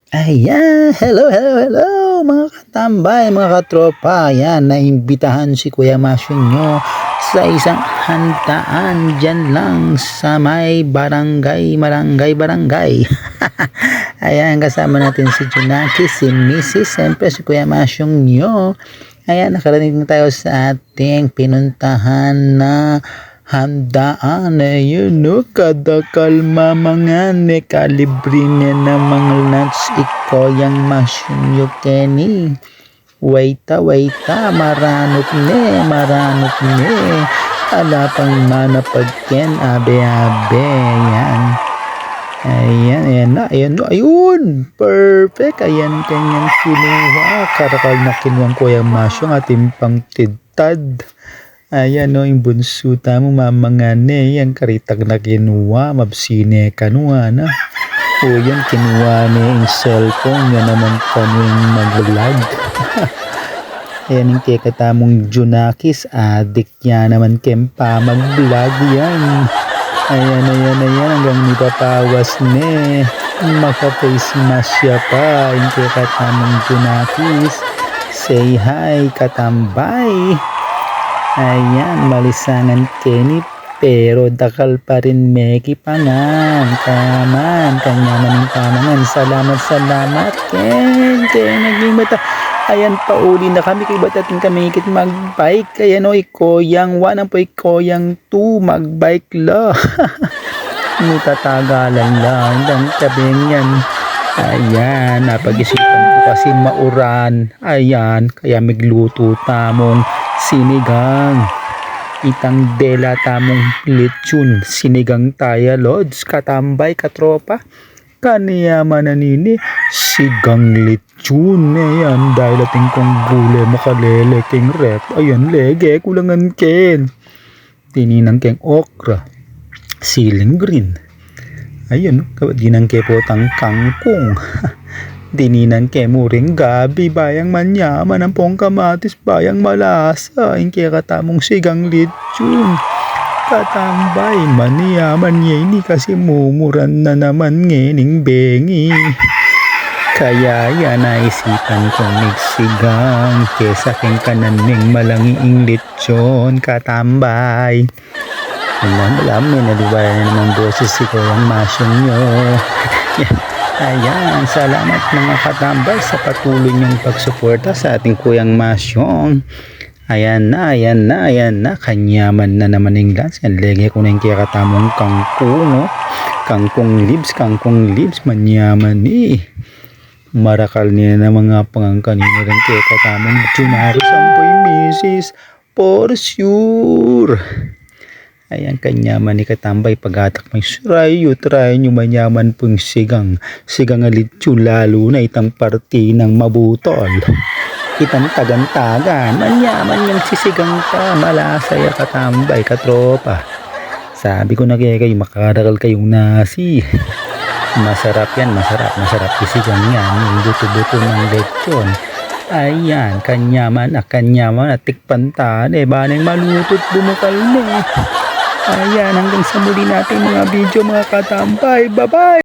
Ayan, hello mga katambay, mga katropa. Ayan, naimbitahan si Kuya Masyo nyo sa isang handaan dyan lang sa may barangay. Ayan, kasama natin si Junaki, si Mrs. Siyempre si Kuya Masyo nyo. Ayan, nakarating tayo sa ating pinuntahan na handaan. Ayun no, kada kalma mga nekalibrine na mga nuts iko yang masyong Kenny. Waita, maranot ne. Ala pang manapagken, abe. Ayan na, ayun. Perfect. Ayan ang kanyang kinuha. Karakal na kinuha ko yung masyong ating pang tidtad. Ayan o, yung bunso tamo mamangane, yan karitag na kinuha, mabsine kanuha na. O yan, kinuha niya yung cellphone, yan naman kaming mag-vlog. Ayan yung kekatamong Junakis, addict yan naman kempa mag-vlog yan. Ayan, hanggang nipapawas ne. Maka-face mask siya pa, yung kekatamong Junakis. Say hi, katambay. Ayan, malisangan Kenny pero dakal pa rin Meki pangan. Kaman, kanya maning pamangan. Salamat Ken naging mata. Ayan, pauli na kami kay batatin kami ikit magbike. Ayan o, ikoyang 1 ang po ikoyang 2 magbike la. Mutatagalan lang ang kabing yan. Ayan, napag-isipan ko kasi mauran. Ayan, kaya magluto tamong sinigang. Itang dela tamong lechon. Sinigang tayo, lods. Katambay, katropa. Kaniyaman na nini. Sigang lechon. Ayan, dahil ating kong gulay makalele king rep. Ayan, lege, kulangan ken. Tininang keng okra. Siling green. Ayun, ginang kepotang kangkong. Dininang kemuring gabi, bayang manyaman ang pong kamatis, bayang malasa, yung katamong sigang lechon. Katambay, maniyaman niya ini kasi mumuran na naman ngening bengi. Kaya yan naisipan kong nagsigang kesa keng kananing malangiing lechon, katambay. Alam nalibayan na naman boses si Kuya Masyong nyo. Ayan, salamat mga katambay sa patuloy niyong pagsuporta sa ating Kuyang Masyong. Ayan na, kanyaman na naman yung lance. Yan, lege ko na yung kakatamong kangkong, no? Kangkong leaves, manyaman eh. Marakal niya na mga pangangkanino rin kakatamong Junaki sampoy misis, for sure. Ayan, kanyaman ni katambay pagatak may surayo, try nyo manyaman pong sigang lechon, lalo na itang party ng mabutol. Itang tagan-tagan, manyaman yung sisigang ka, malasaya katambay, katropa. Sabi ko na kayo makadagal kayong nasi. Masarap sisigang yan, yung buto-buto ng lechon. Ayan, kanyaman at tikpantan, baneng malutot bumukal ne. Ayan, hanggang sa muli natin mga video mga katambay. Bye-bye!